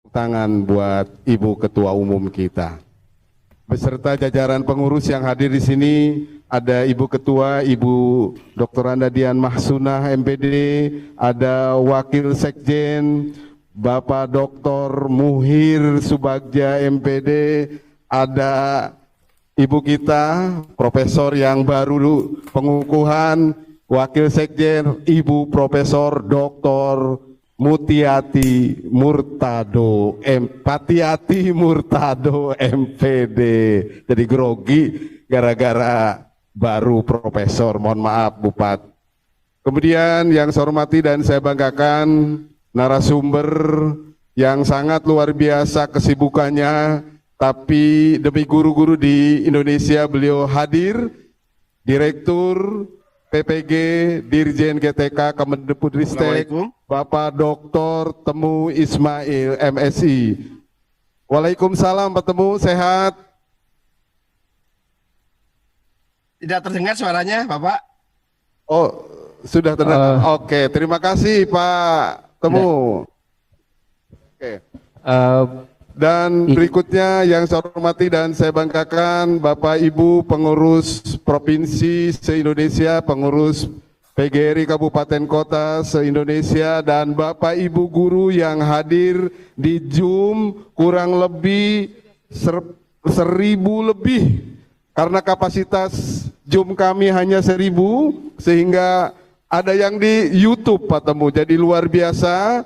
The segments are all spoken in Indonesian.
Tangan buat Ibu Ketua Umum kita. Beserta jajaran pengurus yang hadir di sini, ada Ibu Ketua, Ibu Dr. Anda Dian Mahsunah MPD, ada Wakil Sekjen, Bapak Dr. Muhir Subagja MPD, ada Ibu kita, Profesor yang baru pengukuhan, Wakil Sekjen, Ibu Profesor Dr. Mutiati Murtado MPD. Jadi grogi gara-gara baru profesor, mohon maaf Bupati. Kemudian yang saya hormati dan saya banggakan narasumber yang sangat luar biasa kesibukannya, tapi demi guru-guru di Indonesia beliau hadir, Direktur PPG Dirjen GTK Kemendikbudristek Bapak Dr. Temu Ismail MSI. Waalaikumsalam Pak Temu, sehat? Tidak terdengar suaranya Bapak? Oh, sudah terdengar. Oke, terima kasih Pak Temu. Oke. Dan berikutnya yang saya hormati dan saya banggakan Bapak Ibu pengurus provinsi se-Indonesia, pengurus PGRI Kabupaten Kota se-Indonesia, dan Bapak Ibu guru yang hadir di Zoom kurang lebih 1.000 lebih. Karena kapasitas Zoom kami hanya 1.000, sehingga ada yang di YouTube Pak Temu. Jadi luar biasa.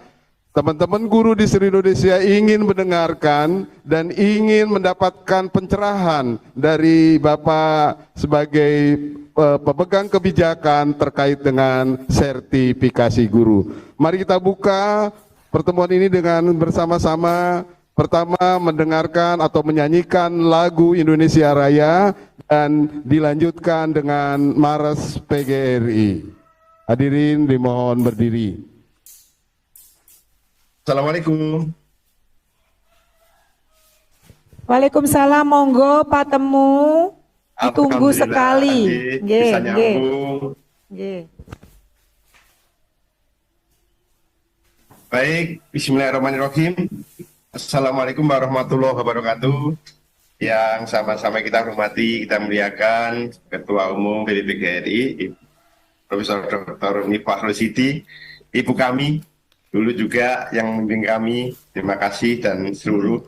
Teman-teman guru di seluruh Indonesia ingin mendengarkan dan ingin mendapatkan pencerahan dari Bapak sebagai pemegang kebijakan terkait dengan sertifikasi guru. Mari kita buka pertemuan ini dengan bersama-sama. Pertama mendengarkan atau menyanyikan lagu Indonesia Raya dan dilanjutkan dengan Maras PGRI. Hadirin dimohon berdiri. Assalamualaikum. Waalaikumsalam, monggo Pak Temu. Ditunggu sekali. Bisa nyambung. Baik, bismillahirrahmanirrahim. Assalamualaikum warahmatullahi wabarakatuh. Yang sama-sama kita hormati, kita muliakan Ketua Umum PDPGRI, Profesor Dr. Nifah Rosidi, Ibu kami, dulu juga yang membimbing kami, terima kasih, dan seluruh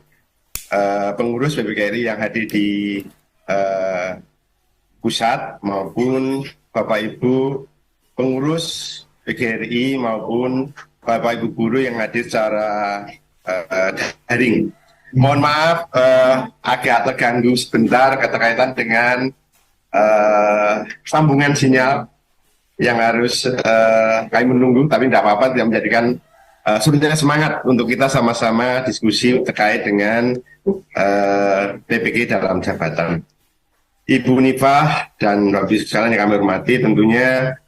pengurus PPGRI yang hadir di pusat maupun Bapak Ibu pengurus PGRI maupun Bapak Ibu guru yang hadir secara daring. Mohon maaf agak terganggu sebentar keterkaitan dengan sambungan sinyal yang harus kami menunggu, tapi tidak apa-apa, tidak menjadikan sulitnya semangat untuk kita sama-sama diskusi terkait dengan PPG dalam jabatan. Ibu Nifah dan Bapak sekalian yang kami hormati, tentunya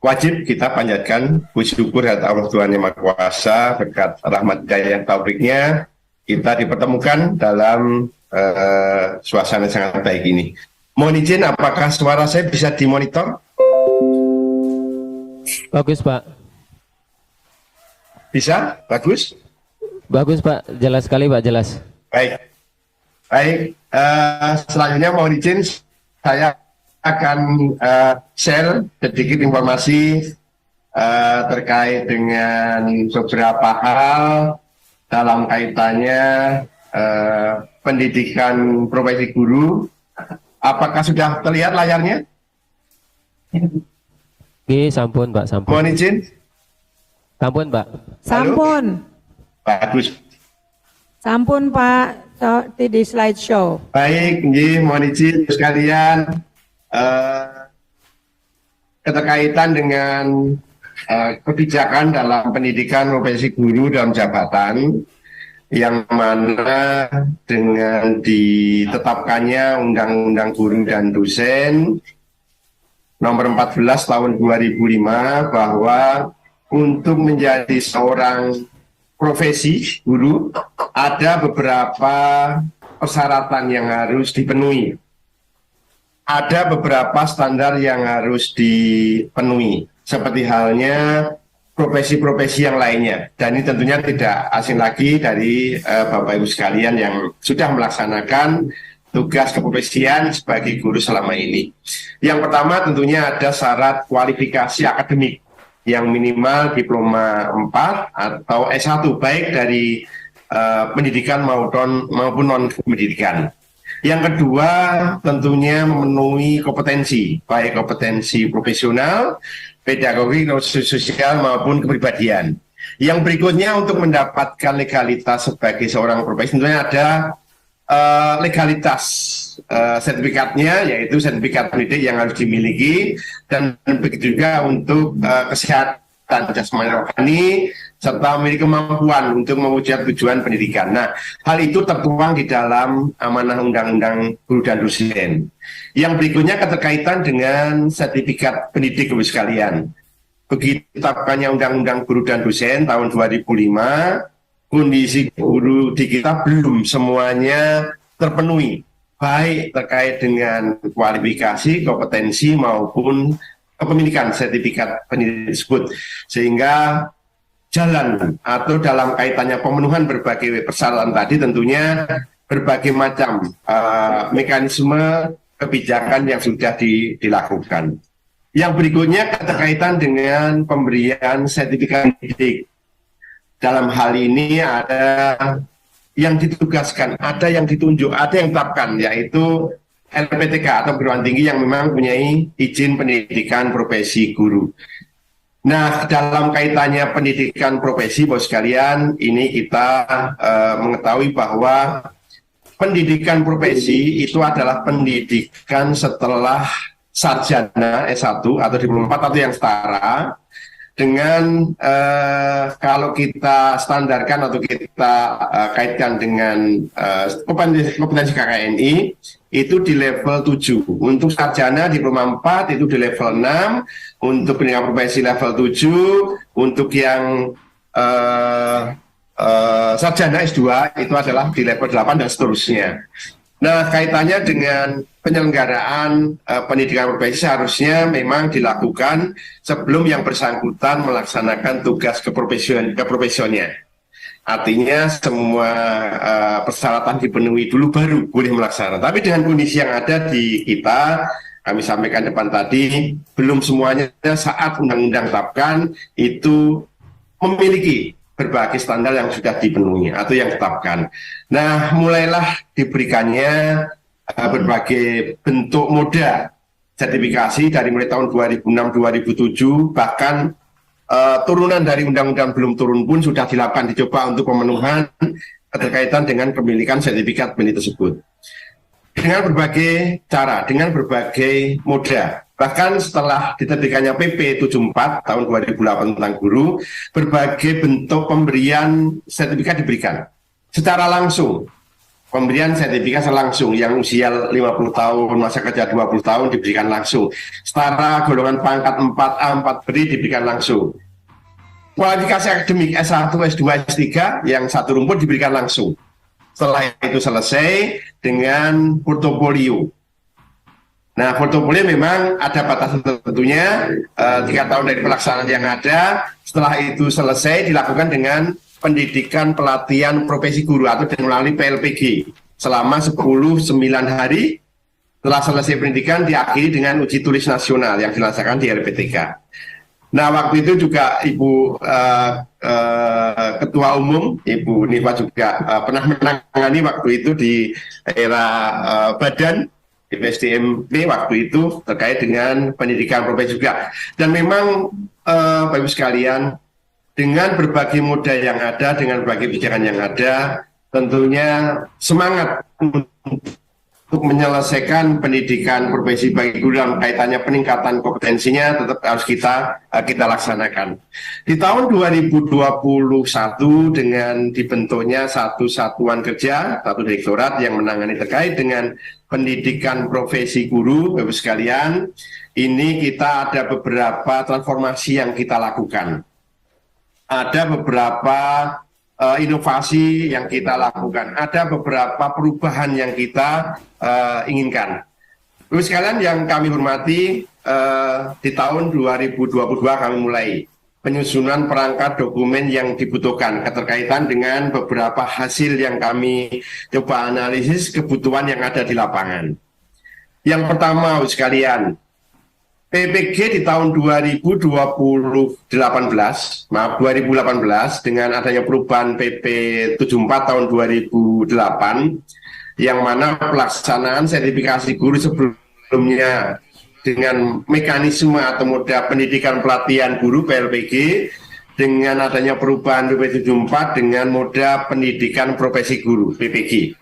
wajib kita panjatkan puji syukur kepada Allah Tuhan Yang Maha Kuasa, berkat rahmat hidayah taufiknya kita dipertemukan dalam suasana yang sangat baik ini. Mohon izin, apakah suara saya bisa dimonitor? Bagus Pak. Bisa? Bagus? Bagus Pak, jelas sekali Pak, jelas. Baik. Baik, selanjutnya mohon izin saya akan share sedikit informasi terkait dengan beberapa hal dalam kaitannya pendidikan profesi guru. Apakah sudah terlihat layarnya? Oke, sampun Pak, sampun. Mohon izin. Sampun Pak. Sampun. Bagus. Sampun Pak, di slideshow. Baik, mohon izin sekalian keterkaitan dengan kebijakan dalam pendidikan profesi guru dalam jabatan, yang mana dengan ditetapkannya Undang-Undang Guru dan Dosen nomor 14 tahun 2005 bahwa untuk menjadi seorang profesi guru ada beberapa persyaratan yang harus dipenuhi. Ada beberapa standar yang harus dipenuhi, seperti halnya profesi-profesi yang lainnya. Dan ini tentunya tidak asing lagi dari Bapak Ibu sekalian yang sudah melaksanakan tugas keprofesian sebagai guru selama ini. Yang pertama tentunya ada syarat kualifikasi akademik yang minimal diploma 4 atau S1 baik dari pendidikan maupun non-pendidikan. Yang kedua tentunya memenuhi kompetensi, baik kompetensi profesional, pedagogik, sosial maupun kepribadian. Yang berikutnya untuk mendapatkan legalitas sebagai seorang profesi tentunya ada legalitas sertifikatnya, yaitu sertifikat pendidik yang harus dimiliki, dan begitu juga untuk kesehatan jasmani rohani serta memiliki kemampuan untuk mewujudkan tujuan pendidikan. Nah, hal itu tertuang di dalam amanah Undang-Undang Guru dan Dosen. Yang berikutnya keterkaitan dengan sertifikat pendidik Ibu sekalian. Begitu ditetapkannya Undang-Undang Guru dan Dosen tahun 2005, kondisi guru di kita belum semuanya terpenuhi, baik terkait dengan kualifikasi, kompetensi maupun kepemilikan sertifikat pendidik tersebut. Sehingga jalan atau dalam kaitannya pemenuhan berbagai persyaratan tadi tentunya berbagai macam mekanisme kebijakan yang sudah dilakukan. Yang berikutnya keterkaitan dengan pemberian sertifikat pendidik. Dalam hal ini ada yang ditugaskan, ada yang ditunjuk, ada yang ditetapkan, yaitu LPTK atau perguruan tinggi yang memang mempunyai izin pendidikan profesi guru. Nah, dalam kaitannya pendidikan profesi, Bapak sekalian, ini kita mengetahui bahwa pendidikan profesi itu adalah pendidikan setelah sarjana S1 atau diploma 4 atau yang setara, dengan kalau kita standarkan atau kita kaitkan dengan kompetensi KKNI itu di level 7. Untuk sarjana diploma 4 itu di level 6, untuk pendidikan profesi level 7, untuk yang sarjana S2 itu adalah di level 8 dan seterusnya. Nah, kaitannya dengan penyelenggaraan pendidikan profesi seharusnya memang dilakukan sebelum yang bersangkutan melaksanakan tugas keprofesionalnya. Artinya semua persyaratan dipenuhi dulu baru boleh melaksanakan. Tapi dengan kondisi yang ada di kita, kami sampaikan depan tadi, belum semuanya saat undang-undang tetapkan itu memiliki berbagai standar yang sudah dipenuhi atau yang ditetapkan. Nah, mulailah diberikannya berbagai bentuk moda sertifikasi dari mulai tahun 2006-2007, bahkan turunan dari undang-undang belum turun pun sudah dilakukan, dicoba untuk pemenuhan keterkaitan dengan pemilikan sertifikat pendidik tersebut. Dengan berbagai cara, dengan berbagai moda. Bahkan setelah diterbitkannya PP 74 tahun 2008 tentang guru, berbagai bentuk pemberian sertifikat diberikan secara langsung. Pemberian sertifikat langsung yang usia 50 tahun, masa kerja 20 tahun diberikan langsung. Setara golongan pangkat 4A, 4B diberikan langsung. Kualifikasi akademik S1, S2, S3 yang satu rumput diberikan langsung. Setelah itu selesai dengan portofolio. Nah, portofolio memang ada batasan tentunya, 3 tahun dari pelaksanaan yang ada. Setelah itu selesai dilakukan dengan pendidikan pelatihan profesi guru atau melalui PLPG selama 9 hari. Setelah selesai pendidikan diakhiri dengan uji tulis nasional yang dilaksanakan di LPTK. Nah, waktu itu juga Ibu Ketua Umum, Ibu Nifa juga pernah menangani waktu itu di era Badan PSDMP waktu itu terkait dengan pendidikan profesi juga. Dan memang Bapak Ibu sekalian, dengan berbagai moda yang ada, dengan berbagai kebijakan yang ada, tentunya semangat untuk menyelesaikan pendidikan profesi bagi guru dalam kaitannya peningkatan kompetensinya tetap harus kita laksanakan. Di tahun 2021 dengan dibentuknya satu satuan kerja, satu direktorat yang menangani terkait dengan pendidikan profesi guru, Bapak sekalian, ini kita ada beberapa transformasi yang kita lakukan. Ada beberapa inovasi yang kita lakukan, ada beberapa perubahan yang kita inginkan. Bapak sekalian yang kami hormati, di tahun 2022 kami mulai penyusunan perangkat dokumen yang dibutuhkan keterkaitan dengan beberapa hasil yang kami coba analisis kebutuhan yang ada di lapangan. Yang pertama, sekalian, PPG di tahun 2018 dengan adanya perubahan PP 74 tahun 2008 yang mana pelaksanaan sertifikasi guru sebelumnya dengan mekanisme atau moda pendidikan pelatihan guru PLPG dengan adanya perubahan PP 74 dengan moda pendidikan profesi guru PPG.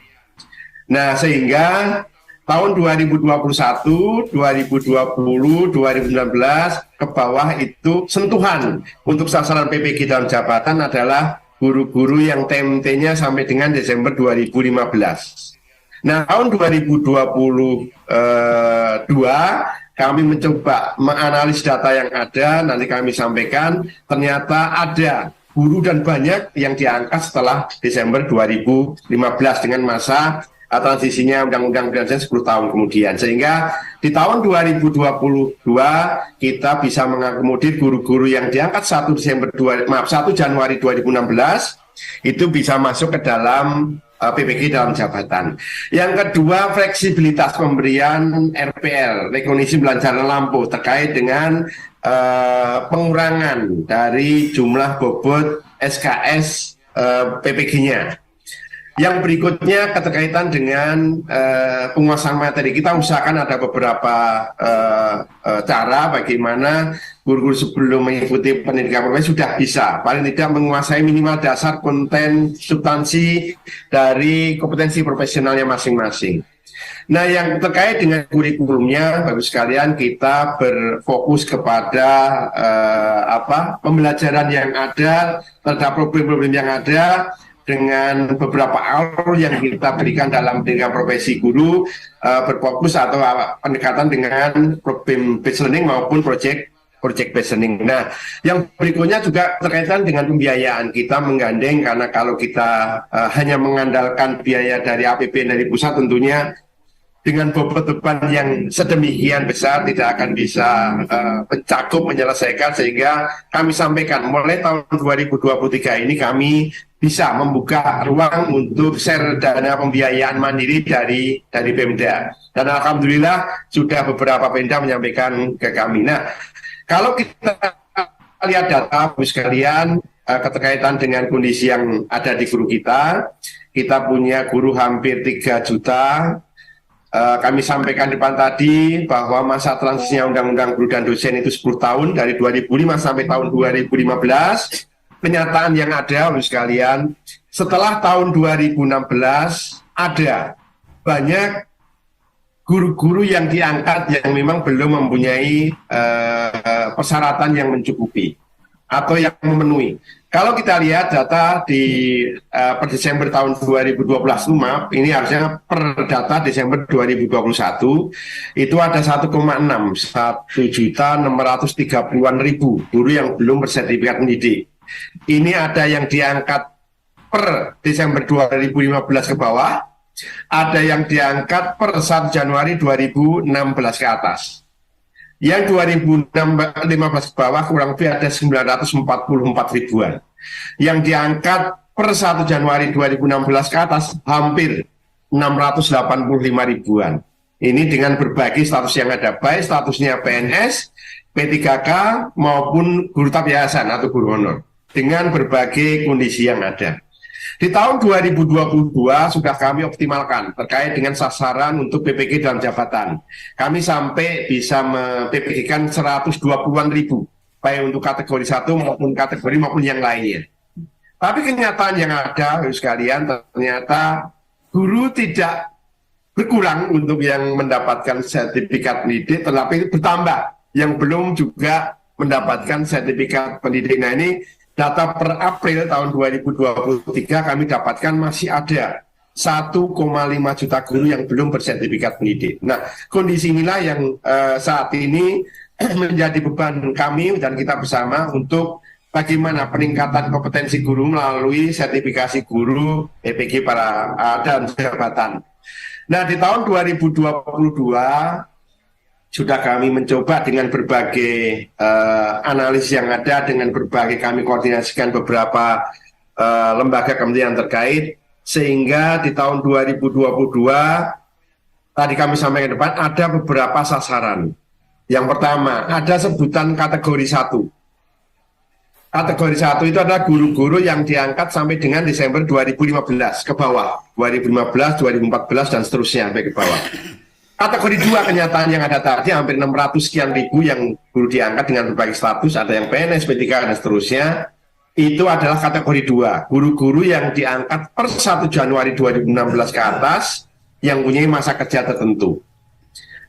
Nah, sehingga tahun 2021, 2020, 2019 ke bawah itu sentuhan untuk sasaran PPG dalam jabatan adalah guru-guru yang TMT-nya sampai dengan Desember 2015. Nah, tahun 2022 kami mencoba menganalisis data yang ada, nanti kami sampaikan, ternyata ada guru dan banyak yang diangkat setelah Desember 2015 dengan masa transisinya Undang-Undang Pidana 10 tahun kemudian, sehingga di tahun 2022 kita bisa mengakomodir guru-guru yang diangkat 1 Januari 2016 itu bisa masuk ke dalam PPG dalam jabatan. Yang kedua, fleksibilitas pemberian RPL, rekognisi pembelajaran lampu terkait dengan pengurangan dari jumlah bobot SKS PPG-nya. Yang berikutnya keterkaitan dengan penguasaan materi. Kita usahakan ada beberapa cara bagaimana guru-guru sebelum mengikuti pendidikan profesi sudah bisa paling tidak menguasai minimal dasar konten substansi dari kompetensi profesionalnya masing-masing. Nah, yang terkait dengan kurikulumnya, Bapak sekalian, kita berfokus kepada pembelajaran yang ada terhadap problem-problem yang ada dengan beberapa alur yang kita berikan dalam pendidikan profesi guru, berfokus atau pendekatan dengan problem based learning maupun project based learning. Nah, yang berikutnya juga terkaitan dengan pembiayaan. Kita menggandeng, karena kalau kita hanya mengandalkan biaya dari APBN dari pusat, tentunya dengan bobot beban yang sedemikian besar tidak akan bisa mencakup menyelesaikan, sehingga kami sampaikan mulai tahun 2023 ini kami bisa membuka ruang untuk share dana pembiayaan mandiri dari Pemda, dan alhamdulillah sudah beberapa Pemda menyampaikan ke kami. Nah, kalau kita lihat data Bapak sekalian, keterkaitan dengan kondisi yang ada di guru kita punya guru hampir 3 juta. Kami sampaikan di depan tadi bahwa masa transisinya Undang-Undang Guru dan Dosen itu 10 tahun dari 2005 sampai tahun 2015. Kenyataan yang ada, Bapak sekalian, setelah tahun 2016 ada banyak guru-guru yang diangkat yang memang belum mempunyai persyaratan yang mencukupi atau yang memenuhi. Kalau kita lihat data per Desember tahun 2012, ini harusnya per data Desember 2021, itu ada 1,630.000 guru yang belum bersertifikat pendidik. Ini ada yang diangkat per Desember 2015 ke bawah, ada yang diangkat per 1 Januari 2016 ke atas. Yang 2015 ke bawah kurang lebih ada 944 ribuan. Yang diangkat per 1 Januari 2016 ke atas hampir 685 ribuan. Ini dengan berbagai status yang ada, baik statusnya PNS, P3K maupun guru tetap yayasan atau guru honor, dengan berbagai kondisi yang ada. Di tahun 2022 sudah kami optimalkan terkait dengan sasaran untuk PPG dalam jabatan. Kami sampai bisa PPG-kan 120-an ribu, baik untuk kategori 1 maupun yang lainnya. Tapi kenyataan yang ada, sekalian, ternyata guru tidak berkurang untuk yang mendapatkan sertifikat pendidik, tetapi bertambah yang belum juga mendapatkan sertifikat pendidik. Nah, ini data per April tahun 2023 kami dapatkan masih ada 1,5 juta guru yang belum bersertifikat pendidik. Nah, kondisi inilah yang saat ini menjadi beban kami dan kita bersama untuk bagaimana peningkatan kompetensi guru melalui sertifikasi guru PPG dan jabatan. Nah, di tahun 2022 sudah kami mencoba dengan berbagai analis yang ada, dengan berbagai kami koordinasikan beberapa lembaga kementerian terkait, sehingga di tahun 2022 tadi kami sampaikan depan ada beberapa sasaran. Yang pertama, ada sebutan kategori 1. Kategori 1 itu adalah guru-guru yang diangkat sampai dengan Desember 2015 ke bawah, 2015, 2014 dan seterusnya sampai ke bawah. Kategori 2 kenyataan yang ada tadi hampir 600 sekian ribu yang guru diangkat dengan berbagai status, ada yang PNS, P3 dan seterusnya. Itu adalah kategori 2, guru-guru yang diangkat per 1 Januari 2016 ke atas yang punya masa kerja tertentu.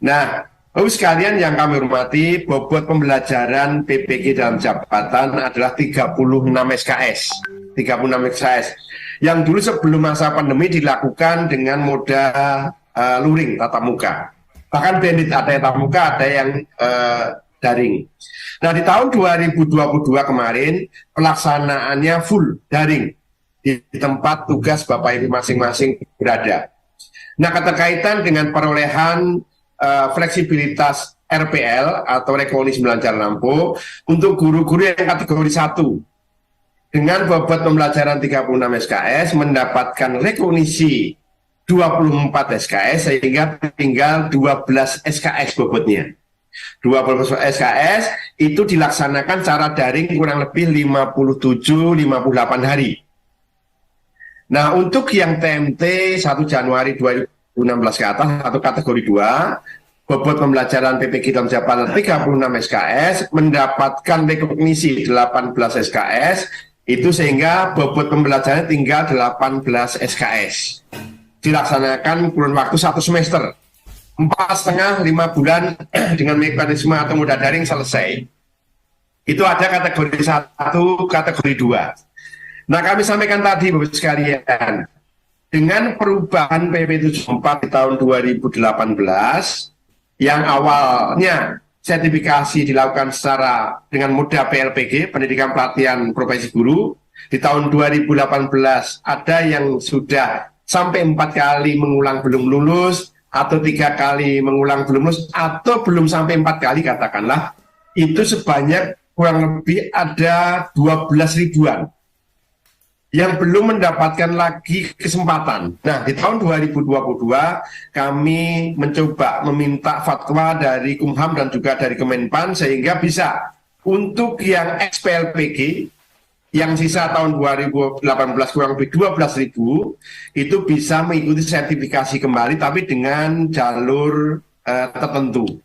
Nah, Bapak sekalian yang kami hormati, bobot pembelajaran PPG dalam jabatan adalah 36 SKS. 36 SKS. Yang dulu sebelum masa pandemi dilakukan dengan moda luring tatap muka. Bahkan blended, ada yang tatap muka, ada yang daring. Nah, di tahun 2022 kemarin pelaksanaannya full daring di tempat tugas Bapak Ibu masing-masing berada. Nah, keterkaitan dengan perolehan fleksibilitas RPL atau rekognisi belajar lampu untuk guru-guru yang kategori 1 dengan bobot pembelajaran 36 SKS mendapatkan rekognisi 24 SKS sehingga tinggal 12 SKS bobotnya. 12 SKS itu dilaksanakan secara daring kurang lebih 57-58 hari. Nah, untuk yang TMT 1 Januari 2016 ke atas atau kategori 2, bobot pembelajaran PPG dalam jabatan 36 SKS mendapatkan rekognisi 18 SKS, itu sehingga bobot pembelajaran tinggal 18 SKS. Dilaksanakan kurun waktu 1 semester, 4,5-5 bulan dengan mekanisme atau moda daring selesai. Itu ada kategori 1, kategori 2. Nah, kami sampaikan tadi Bapak sekalian, dengan perubahan PP 74 di tahun 2018 yang awalnya sertifikasi dilakukan secara dengan moda PLPG, pendidikan pelatihan profesi guru, di tahun 2018 ada yang sudah sampai 4 kali mengulang belum lulus, atau 3 kali mengulang belum lulus, atau belum sampai 4 kali katakanlah, itu sebanyak kurang lebih ada 12 ribuan yang belum mendapatkan lagi kesempatan. Nah, di tahun 2022 kami mencoba meminta fatwa dari Kumham dan juga dari Kemenpan sehingga bisa untuk yang XPLPG yang sisa tahun 2018 kurang lebih 12.000 itu bisa mengikuti sertifikasi kembali tapi dengan jalur tertentu.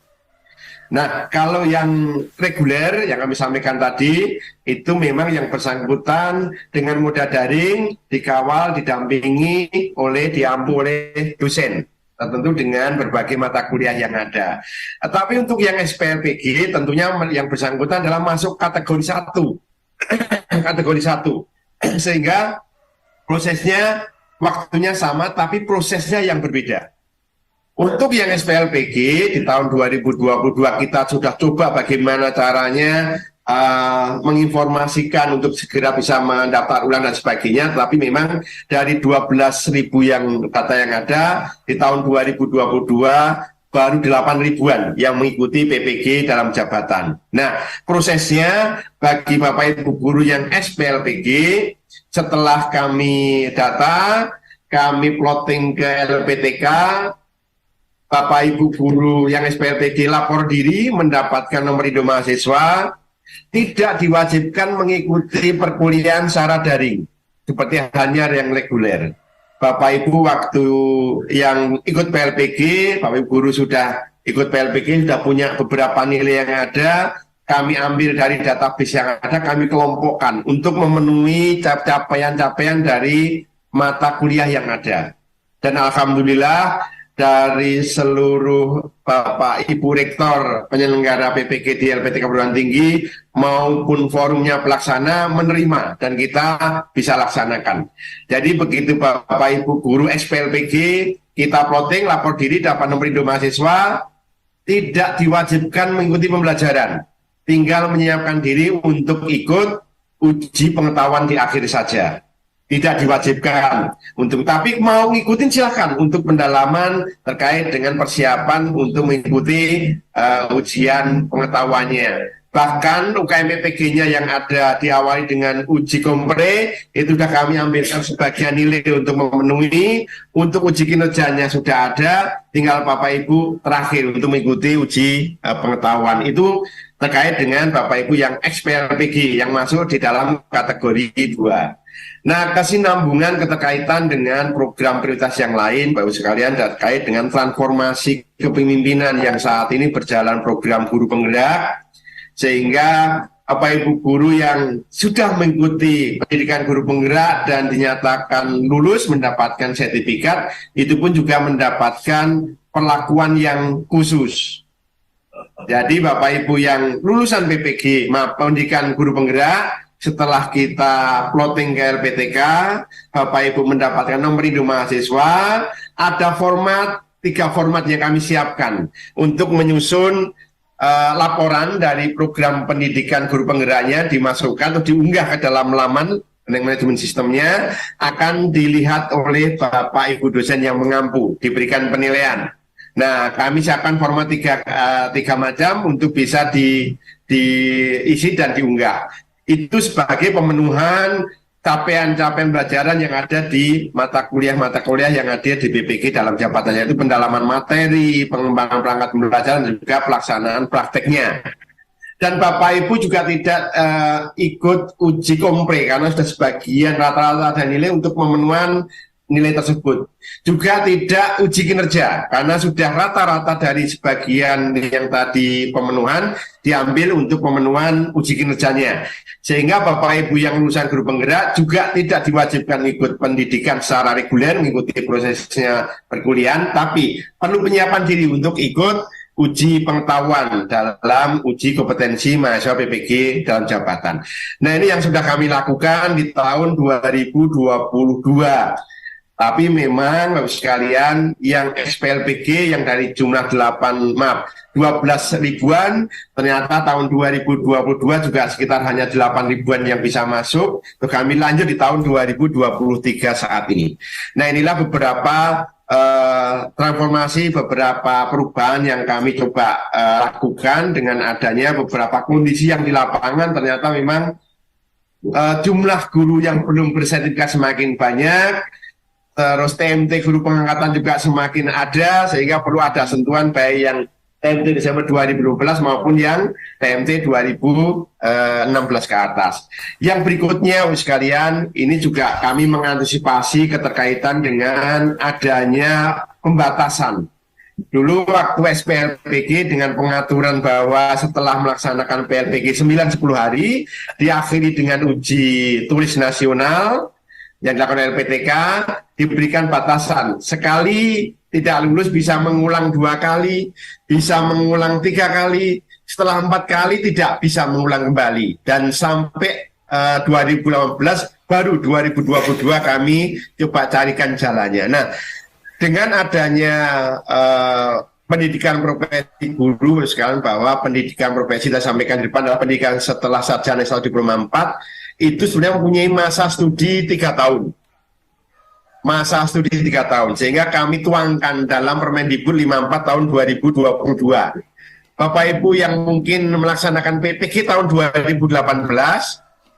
Nah, kalau yang reguler yang kami sampaikan tadi, itu memang yang bersangkutan dengan moda daring, dikawal, didampingi diampu oleh dosen, tentu dengan berbagai mata kuliah yang ada. Tapi untuk yang SPLPG, tentunya yang bersangkutan adalah masuk kategori 1. Kategori 1. Sehingga prosesnya, waktunya sama, tapi prosesnya yang berbeda. Untuk yang SPLPG di tahun 2022 kita sudah coba bagaimana caranya menginformasikan untuk segera bisa mendaftar ulang dan sebagainya, tapi memang dari 12.000 yang data yang ada di tahun 2022 baru 8 ribuan yang mengikuti PPG dalam jabatan. Nah, prosesnya bagi Bapak Ibu guru yang SPLPG setelah kami data, kami plotting ke LPTK, Bapak Ibu guru yang SPLPG lapor diri mendapatkan nomor induk mahasiswa, tidak diwajibkan mengikuti perkuliahan secara daring seperti hanya yang reguler. Bapak Ibu waktu yang ikut PLPG, Bapak Ibu guru sudah ikut PLPG, sudah punya beberapa nilai yang ada, kami ambil dari database yang ada, kami kelompokkan untuk memenuhi capaian-capaian dari mata kuliah yang ada. Dan alhamdulillah dari seluruh Bapak Ibu Rektor penyelenggara PPG di LPTK Perguruan Tinggi maupun forumnya pelaksana menerima dan kita bisa laksanakan. Jadi begitu Bapak Ibu guru SPLPG kita plotting, lapor diri, dapat nomor induk mahasiswa, tidak diwajibkan mengikuti pembelajaran, tinggal menyiapkan diri untuk ikut uji pengetahuan di akhir saja. tidak diwajibkan untuk, tapi mau ngikutin silakan untuk pendalaman terkait dengan persiapan untuk mengikuti ujian pengetahuannya. Bahkan UKM PPG-nya yang ada diawali dengan uji kompre itu sudah kami ambilkan sebagian nilai untuk memenuhi. Untuk uji kinerjanya sudah ada, tinggal Bapak Ibu terakhir untuk mengikuti uji pengetahuan. Itu terkait dengan Bapak Ibu yang ex-PLPG yang masuk di dalam kategori 2. Nah, kesinambungan keterkaitan dengan program prioritas yang lain, Bapak Ibu sekalian, terkait dengan transformasi kepemimpinan yang saat ini berjalan program guru penggerak, sehingga Bapak Ibu guru yang sudah mengikuti pendidikan guru penggerak dan dinyatakan lulus mendapatkan sertifikat, itu pun juga mendapatkan perlakuan yang khusus. Jadi Bapak Ibu yang lulusan PPG, pendidikan guru penggerak, setelah kita plotting ke LPTK, Bapak Ibu mendapatkan nomor induk mahasiswa, ada 3 format yang kami siapkan untuk menyusun laporan dari program pendidikan guru penggeraknya, dimasukkan atau diunggah ke dalam laman manajemen sistemnya, akan dilihat oleh Bapak Ibu dosen yang mengampu, diberikan penilaian. Nah, kami siapkan format 3 macam untuk bisa diisi dan diunggah. Itu sebagai pemenuhan capaian-capaian pelajaran yang ada di mata kuliah yang ada di BPG dalam jabatannya, itu pendalaman materi, pengembangan perangkat pembelajaran, dan juga pelaksanaan prakteknya. Dan Bapak Ibu juga tidak ikut uji kompre karena sudah sebagian rata-rata ada nilai untuk pemenuhan nilai tersebut. Juga tidak uji kinerja karena sudah rata-rata dari sebagian yang tadi pemenuhan diambil untuk pemenuhan uji kinerjanya. Sehingga Bapak Ibu yang lulusan guru penggerak juga tidak diwajibkan ikut pendidikan secara reguler, mengikuti prosesnya perkuliahan, tapi perlu penyiapan diri untuk ikut uji pengetahuan dalam uji kompetensi mahasiswa PPG dalam jabatan. Nah, ini yang sudah kami lakukan di tahun 2022. Tapi memang Bapak sekalian yang SPLPG yang dari jumlah 12 ribuan, ternyata tahun 2022 juga sekitar hanya 8 ribuan yang bisa masuk. Terus kami lanjut di tahun 2023 saat ini. Nah, inilah beberapa transformasi, beberapa perubahan yang kami coba lakukan dengan adanya beberapa kondisi yang di lapangan. Ternyata memang jumlah guru yang belum bersertifikat semakin banyak. Terus TMT guru pengangkatan juga semakin ada, sehingga perlu ada sentuhan baik yang TMT Desember 2012 maupun yang TMT 2016 ke atas. Yang berikutnya, sekalian, ini juga kami mengantisipasi keterkaitan dengan adanya pembatasan. Dulu waktu SPLPG dengan pengaturan bahwa setelah melaksanakan PLPG 9-10 hari, diakhiri dengan uji tulis nasional, yang dilakukan LPTK, diberikan batasan. Sekali tidak lulus bisa mengulang 2 kali, bisa mengulang 3 kali, setelah 4 kali tidak bisa mengulang kembali. Dan sampai 2018, baru 2022 kami coba carikan jalannya. Nah, dengan adanya pendidikan profesi guru sekarang, bahwa pendidikan profesi kita sampaikan di depan adalah pendidikan setelah sarjana atau diploma 4, itu sebenarnya mempunyai masa studi 3 tahun. Masa studi 3 tahun. Sehingga kami tuangkan dalam Permendikbud 54 tahun 2022. Bapak Ibu yang mungkin melaksanakan PPG tahun 2018,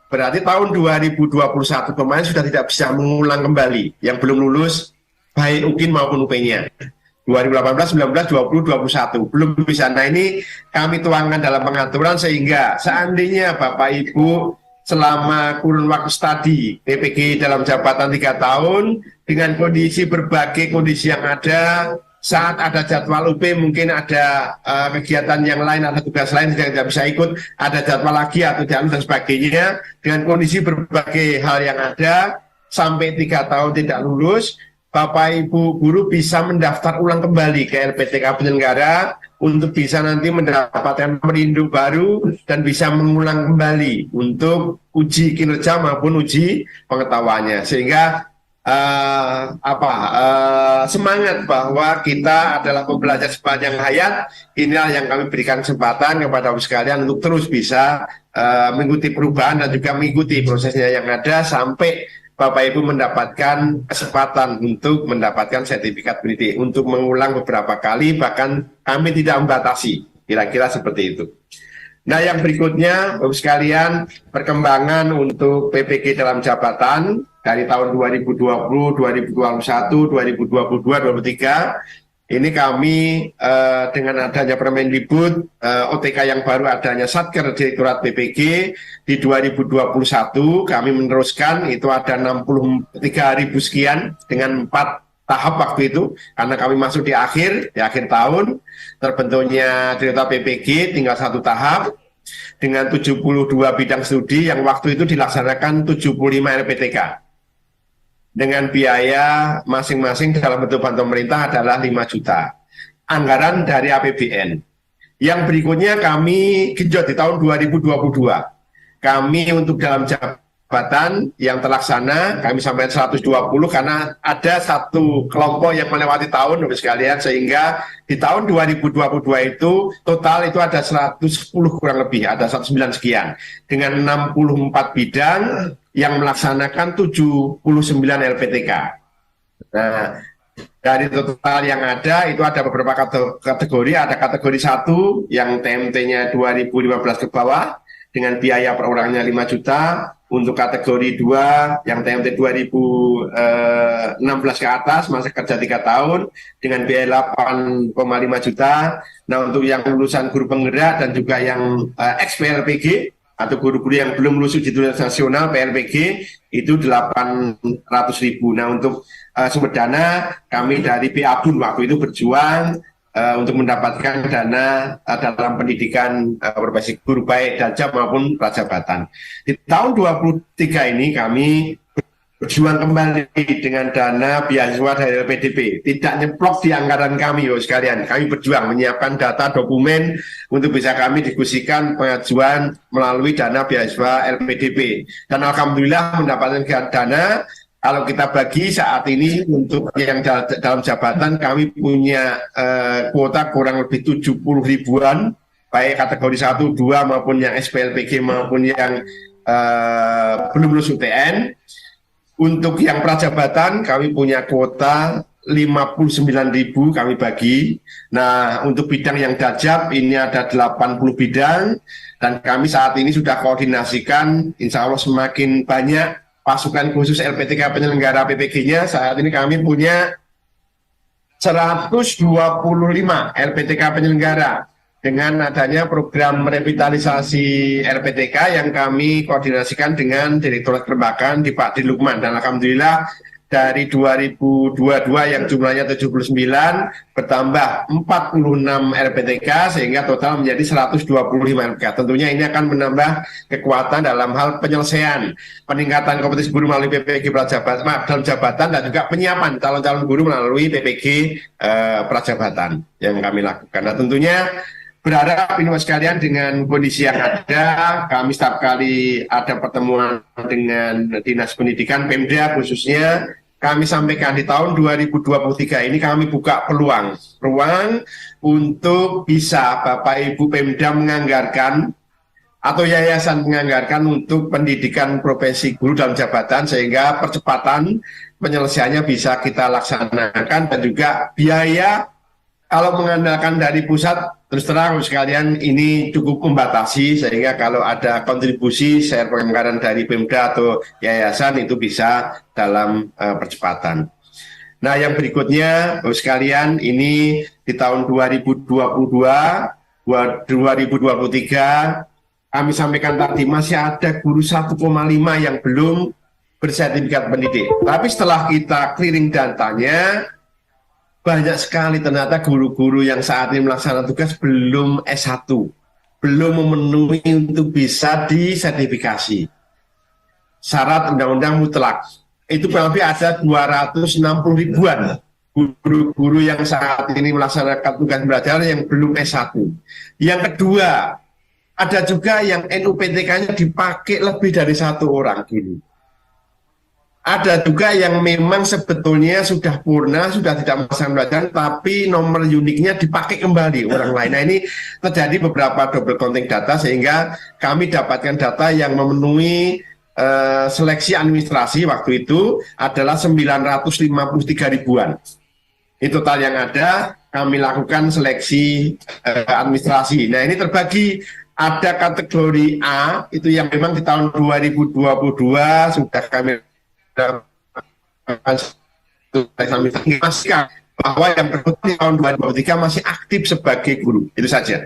berarti tahun 2021 kemarin sudah tidak bisa mengulang kembali. Yang belum lulus, baik UKIN maupun UP-nya. 2018, 19, 20, 21. Belum bisa. Nah, ini kami tuangkan dalam pengaturan sehingga seandainya Bapak Ibu selama kurun waktu studi PPG dalam jabatan 3 tahun dengan berbagai kondisi yang ada, saat ada jadwal UP mungkin ada kegiatan yang lain, ada tugas lain yang tidak bisa ikut, ada jadwal lagi atau dan sebagainya, dengan kondisi berbagai hal yang ada sampai 3 tahun tidak lulus, Bapak Ibu guru bisa mendaftar ulang kembali ke LPTK penyelenggara untuk bisa nanti mendapatkan perinduk baru dan bisa mengulang kembali untuk uji kinerja maupun uji pengetahuannya, sehingga semangat bahwa kita adalah pembelajar sepanjang hayat. Inilah yang kami berikan kesempatan kepada Bapak sekalian untuk terus bisa mengikuti perubahan dan juga mengikuti prosesnya yang ada sampai Bapak Ibu mendapatkan kesempatan untuk mendapatkan sertifikat pendidik untuk mengulang beberapa kali, bahkan kami tidak membatasi, kira-kira seperti itu. Nah, yang berikutnya Bapak sekalian, perkembangan untuk PPG dalam jabatan dari tahun 2020, 2021, 2022, 2023. Ini kami dengan adanya Permendikbud, OTK yang baru adanya Satker Direktorat PPG di 2021, kami meneruskan itu ada 63.000 sekian dengan 4 tahap waktu itu, karena kami masuk di akhir tahun, terbentuknya Direktorat PPG tinggal 1 tahap, dengan 72 bidang studi yang waktu itu dilaksanakan 75 LPTK. Dengan biaya masing-masing dalam bentuk bantuan pemerintah adalah 5 juta. Anggaran dari APBN. Yang berikutnya kami genjot di tahun 2022. Kami untuk dalam jabatan yang terlaksana, kami sampai 120 karena ada satu kelompok yang melewati tahun, Bapak sekalian, sehingga di tahun 2022 itu total itu ada 110 kurang lebih, ada 109 sekian. Dengan 64 bidang, yang melaksanakan 79 LPTK. Nah, dari total yang ada itu ada beberapa kategori. Ada kategori 1 yang TMT-nya 2015 ke bawah dengan biaya per orangnya 5 juta. Untuk kategori 2 yang TMT 2016 ke atas masa kerja 3 tahun dengan biaya 8,5 juta. Nah, untuk yang lulusan guru penggerak dan juga yang ex-PLPG atau guru-guru yang belum lulus uji tulis nasional PLPG itu 800.000. Nah, untuk sumber dana kami dari PABUN waktu itu berjuang untuk mendapatkan dana dalam pendidikan berbasis guru baik Daljas maupun prajabatan. Di tahun 2023 ini kami berjuang kembali dengan dana beasiswa dari LPDP, tidak nyeplok di anggaran kami, Bapak sekalian. Kami berjuang menyiapkan data dokumen untuk bisa kami diskusikan pengajuan melalui dana beasiswa LPDP. Dan alhamdulillah mendapatkan dana. Kalau kita bagi saat ini untuk yang dalam jabatan kami punya kuota kurang lebih 70 ribuan, baik kategori 1, 2 maupun yang SPLPG maupun yang belum lulus UTN. Untuk yang prajabatan kami punya kuota 59.000 kami bagi. Nah, untuk bidang yang dajab ini ada 80 bidang dan kami saat ini sudah koordinasikan, insya Allah semakin banyak pasukan khusus LPTK penyelenggara PPG-nya. Saat ini kami punya 125 LPTK penyelenggara. Dengan adanya program revitalisasi LPTK yang kami koordinasikan dengan Direktorat Perbakan di Pak Di Lukman. Dan alhamdulillah dari 2022 yang jumlahnya 79 bertambah 46 LPTK sehingga total menjadi 125 LPTK. Tentunya ini akan menambah kekuatan dalam hal penyelesaian peningkatan kompetisi guru melalui PPG prajabatan dalam jabatan dan juga penyiapan calon-calon guru melalui PPG prajabatan yang kami lakukan. Nah, tentunya berharap ini Mas sekalian dengan kondisi yang ada, kami setiap kali ada pertemuan dengan Dinas Pendidikan, Pemda khususnya, kami sampaikan di tahun 2023 ini kami buka ruang untuk bisa Bapak Ibu Pemda menganggarkan atau yayasan menganggarkan untuk pendidikan profesi guru dalam jabatan sehingga percepatan penyelesaiannya bisa kita laksanakan dan juga biaya kalau mengandalkan dari pusat terus terang sekalian ini cukup membatasi sehingga kalau ada kontribusi share penganggaran dari Pemda atau yayasan itu bisa dalam percepatan. Nah, yang berikutnya sekalian ini di tahun 2022 2023 kami sampaikan tadi masih ada guru 1,5 yang belum bersertifikat pendidik. Tapi setelah kita clearing datanya banyak sekali ternyata guru-guru yang saat ini melaksanakan tugas belum S1, belum memenuhi untuk bisa disertifikasi. Syarat undang-undang mutlak. Itu kurang lebih ada 260 ribuan guru-guru yang saat ini melaksanakan tugas belajar yang belum S1. Yang kedua, ada juga yang NUPTK-nya dipakai lebih dari 1 orang guru. Ada juga yang memang sebetulnya sudah purna, sudah tidak melaksanakan belajar, tapi nomor uniknya dipakai kembali orang lain. Nah, ini terjadi beberapa double counting data sehingga kami dapatkan data yang memenuhi seleksi administrasi waktu itu adalah 953 ribuan. Itu total yang ada, kami lakukan seleksi administrasi. Nah ini terbagi, ada kategori A, itu yang memang di tahun 2022 sudah kami memastikan bahwa yang bersangkutan di tahun 2023 masih aktif sebagai guru, itu saja.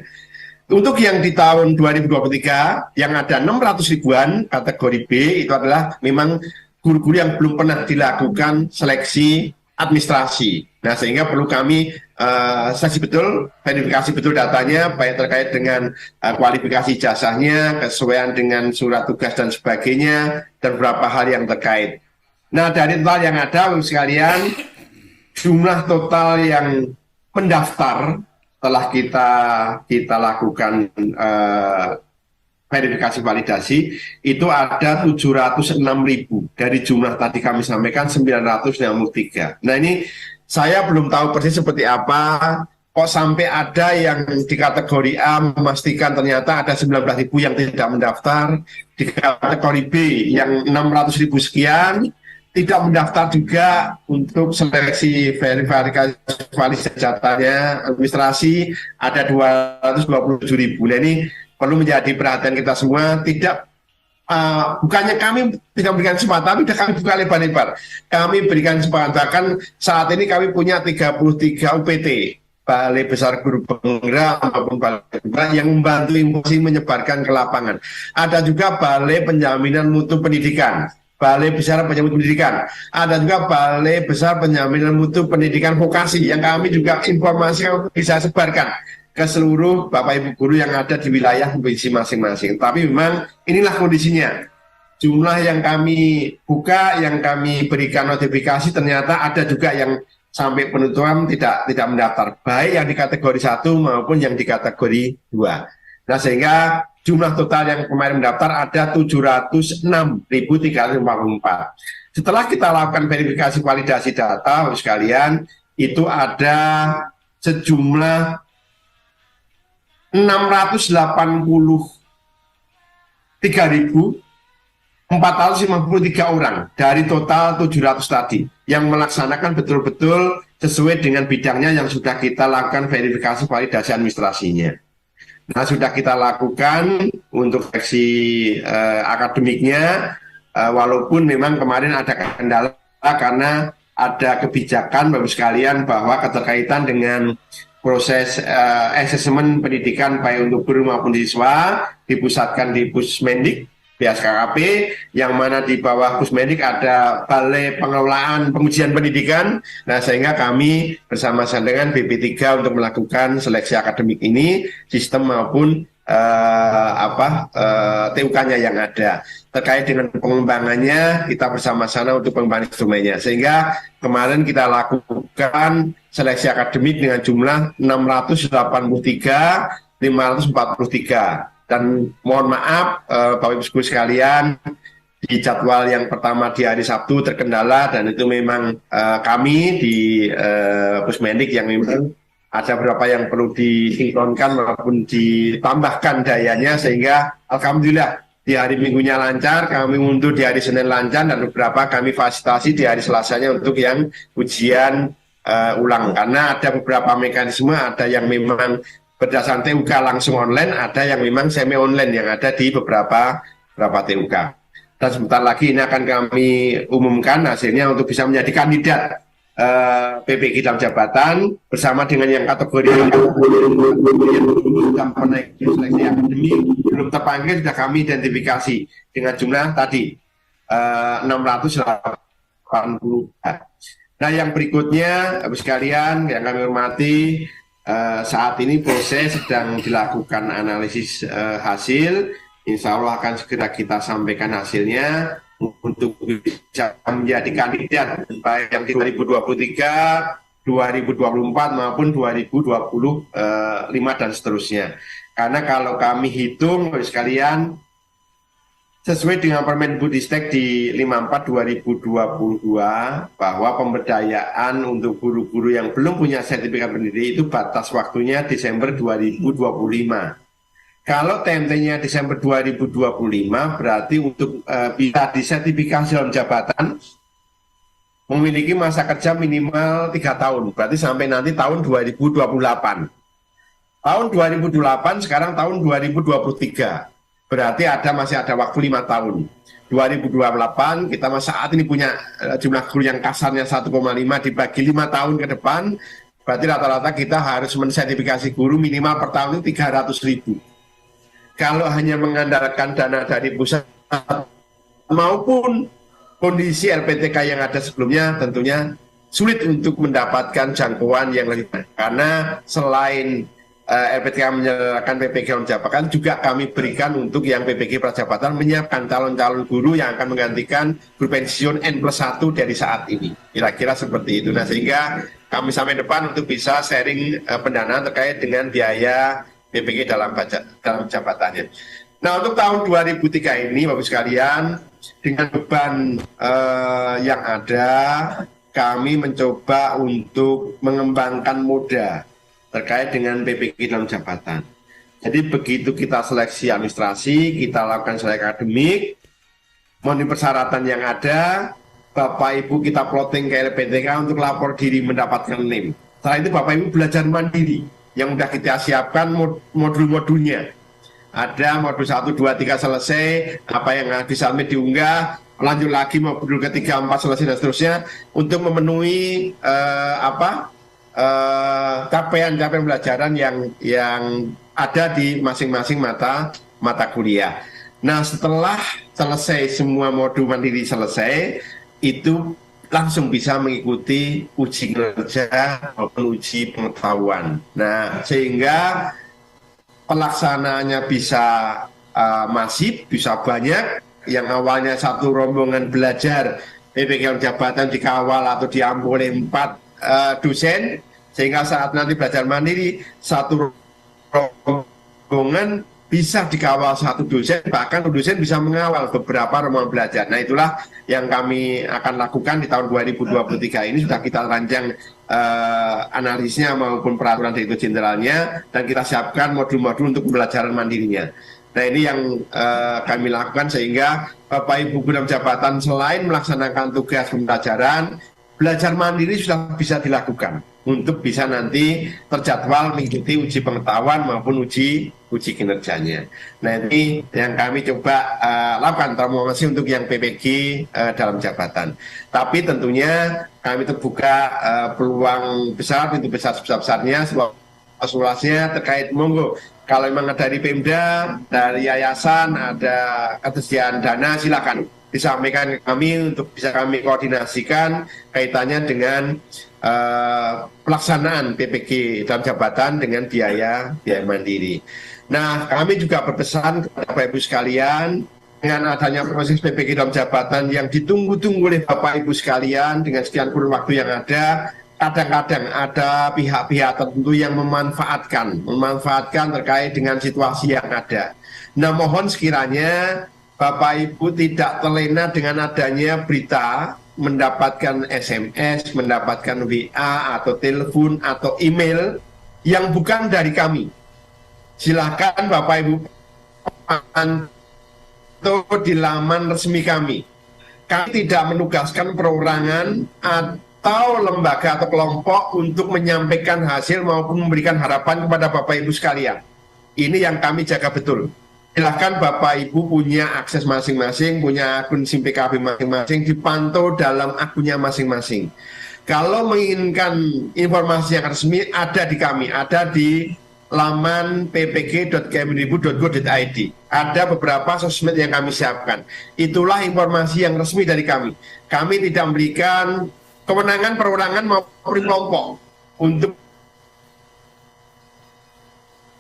Untuk yang di tahun 2023 yang ada 600 ribuan kategori B itu adalah memang guru-guru yang belum pernah dilakukan seleksi administrasi. Nah sehingga perlu kami seleksi betul, verifikasi betul datanya, baik terkait dengan kualifikasi ijazahnya, kesesuaian dengan surat tugas dan sebagainya, dan beberapa hal yang terkait. Nah dari total yang ada sekalian, jumlah total yang mendaftar setelah kita lakukan verifikasi validasi itu ada 706.000 dari jumlah tadi kami sampaikan 953. Nah ini saya belum tahu persis seperti apa kok sampai ada yang di kategori A memastikan ternyata ada 19.000 yang tidak mendaftar, di kategori B yang 600.000 sekian tidak mendaftar juga untuk seleksi verifikasi validasi datanya administrasi ada 227.000. Nah ini perlu menjadi perhatian kita semua, tidak bukannya kami tidak memberikan kesempatan, tapi sudah kami buka lebar-lebar. Kami berikan kesempatan, bahkan saat ini kami punya 33 UPT, Balai Besar Guru Penggerak maupun Balai Besar yang membantu informasi menyebarkan ke lapangan. Ada juga Balai Penjaminan Mutu Pendidikan, Balai Besar Penjaminan Mutu Pendidikan. Ada juga Balai Besar Penjaminan Mutu Pendidikan Vokasi yang kami juga informasi bisa sebarkan ke seluruh Bapak Ibu guru yang ada di wilayah provinsi masing-masing. Tapi memang inilah kondisinya. Jumlah yang kami buka, yang kami berikan notifikasi ternyata ada juga yang sampai penutupan tidak mendaftar, baik yang di kategori 1 maupun yang di kategori 2. Nah sehingga jumlah total yang kemarin mendaftar ada 706.344. Setelah kita lakukan verifikasi validasi data, sekalian, itu ada sejumlah 683.453 orang dari total 700 tadi yang melaksanakan betul-betul sesuai dengan bidangnya yang sudah kita lakukan verifikasi validasi administrasinya. Nah sudah kita lakukan untuk seleksi akademiknya, walaupun memang kemarin ada kendala karena ada kebijakan Bapak sekalian bahwa keterkaitan dengan proses asesmen pendidikan baik untuk guru maupun siswa dipusatkan di Pusmendik BSKKP, yang mana di bawah Pusmendik ada Balai Pengelolaan Pengujian Pendidikan. Nah sehingga kami bersama-sama dengan BP3 untuk melakukan seleksi akademik ini, sistem maupun TUK-nya yang ada. Terkait dengan pengembangannya, kita bersama-sama untuk pengembangan instrumennya. Sehingga kemarin kita lakukan seleksi akademik dengan jumlah 683.543. Dan mohon maaf Bapak Ibu sekalian, di jadwal yang pertama di hari Sabtu terkendala, dan itu memang kami di Pusmendik yang memang ada beberapa yang perlu disinkronkan maupun ditambahkan dayanya, sehingga alhamdulillah di hari Minggunya lancar, kami mundur di hari Senin lancar, dan beberapa kami fasilitasi di hari Selasanya untuk yang ujian ulang. Karena ada beberapa mekanisme, ada yang memang berdasarkan TUK langsung online, ada yang memang semi online yang ada di beberapa TUK. Dan sebentar lagi ini akan kami umumkan hasilnya untuk bisa menjadi kandidat PPG dalam jabatan bersama dengan yang kategori yang menaiki seleksi akademik belum terpanggil, sudah kami identifikasi dengan jumlah tadi 680. Nah yang berikutnya sekalian yang kami hormati, saat ini proses sedang dilakukan analisis hasil. Insya Allah akan segera kita sampaikan hasilnya untuk bisa menjadi kandidat baik yang di 2023, 2024 maupun 2025 dan seterusnya. Karena kalau kami hitung sekalian sesuai dengan Permendikbudristek di 54 2022 bahwa pemberdayaan untuk guru-guru yang belum punya sertifikat pendidik itu batas waktunya Desember 2025. Kalau TMT-nya Desember 2025 berarti untuk bisa disertifikasi dalam jabatan memiliki masa kerja minimal 3 tahun, berarti sampai nanti tahun 2028. Tahun 2028 sekarang tahun 2023, berarti masih ada waktu 5 tahun. 2028 kita saat ini punya jumlah guru yang kasarnya 1,5 dibagi 5 tahun ke depan, berarti rata-rata kita harus mensertifikasi guru minimal per tahun itu 300.000. Kalau hanya mengandalkan dana dari pusat maupun kondisi LPTK yang ada sebelumnya, tentunya sulit untuk mendapatkan jangkauan yang lebih baik. Karena selain LPTK menyerahkan PPG dalam jabatan, juga kami berikan untuk yang PPG prajabatan menyiapkan calon-calon guru yang akan menggantikan guru pensiun N+1 dari saat ini. Kira-kira seperti itu. Nah, sehingga kami sampai depan untuk bisa sharing pendanaan terkait dengan biaya PPG dalam jabatannya. Nah, untuk tahun 2003 ini, Bapak sekalian, dengan beban yang ada, kami mencoba untuk mengembangkan moda terkait dengan PPG dalam jabatan. Jadi begitu kita seleksi administrasi, kita lakukan seleksi akademik, memenuhi persyaratan yang ada, Bapak Ibu kita plotting ke LPTK untuk lapor diri mendapatkan NIM. Setelah itu Bapak Ibu belajar mandiri yang sudah kita siapkan modul-modulnya. Ada modul 1, 2, 3 selesai, apa yang bisa diunggah, lanjut lagi modul ketiga, 4 selesai dan seterusnya untuk memenuhi capaian-capaian pembelajaran yang ada di masing-masing mata kuliah. Nah, setelah selesai semua modul mandiri selesai, itu langsung bisa mengikuti uji kinerja maupun uji pengetahuan. Nah, sehingga pelaksanaannya bisa masif, bisa banyak. Yang awalnya satu rombongan belajar PPG jabatan dikawal atau diampu oleh 4 dosen, sehingga saat nanti belajar mandiri satu rombongan bisa dikawal 1 dosen, bahkan dosen bisa mengawal beberapa rombongan belajar. Nah, itulah yang kami akan lakukan di tahun 2023 ini. Sudah kita rancang analisnya maupun peraturan direktur jenderalnya, dan kita siapkan modul-modul untuk pembelajaran mandirinya. Nah, ini yang kami lakukan sehingga Bapak Ibu guru jabatan selain melaksanakan tugas pembelajaran, belajar mandiri sudah bisa dilakukan untuk bisa nanti terjadwal mengikuti uji pengetahuan maupun uji kinerjanya. Nah, ini yang kami coba lakukan transformasi untuk yang PPG dalam jabatan. Tapi tentunya kami terbuka peluang besar, pintu besar sebesar-besarnya, evaluasinya terkait monggo. Kalau memang dari Pemda, dari yayasan ada ketersediaan dana, silakan disampaikan ke kami untuk bisa kami koordinasikan kaitannya dengan pelaksanaan PPG dalam jabatan dengan biaya mandiri. Nah, kami juga berpesan kepada Bapak Ibu sekalian, dengan adanya proses PPG dalam jabatan yang ditunggu-tunggu oleh Bapak Ibu sekalian dengan sekian kurun waktu yang ada, kadang-kadang ada pihak-pihak tertentu yang memanfaatkan terkait dengan situasi yang ada. Nah, mohon sekiranya Bapak Ibu tidak terlena dengan adanya berita, mendapatkan SMS, mendapatkan WA atau telepon atau email yang bukan dari kami. Silakan Bapak Ibu pantau di laman resmi kami. Kami tidak menugaskan perorangan atau lembaga atau kelompok untuk menyampaikan hasil maupun memberikan harapan kepada Bapak Ibu sekalian. Ini yang kami jaga betul. Silahkan Bapak Ibu punya akses masing-masing, punya akun SIM PKB masing-masing, dipantau dalam akunnya masing-masing. Kalau menginginkan informasi yang resmi, ada di kami, ada di laman ppg.kemdikbud.go.id. Ada beberapa sosmed yang kami siapkan. Itulah informasi yang resmi dari kami. Kami tidak memberikan kewenangan perorangan maupun kelompok untuk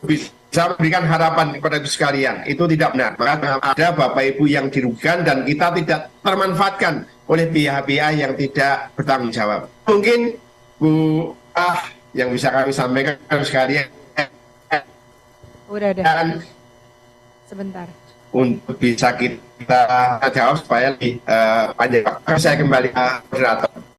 bisa memberikan harapan kepada ibu sekalian. Itu tidak benar. Maka ada Bapak Ibu yang dirugikan dan kita tidak termanfaatkan oleh pihak-pihak yang tidak bertanggung jawab. Mungkin Bu yang bisa kami sampaikan sekalian. Udah. Dan Sebentar. untuk bisa kita jawab supaya lebih panjang. Saya kembali ke moderator.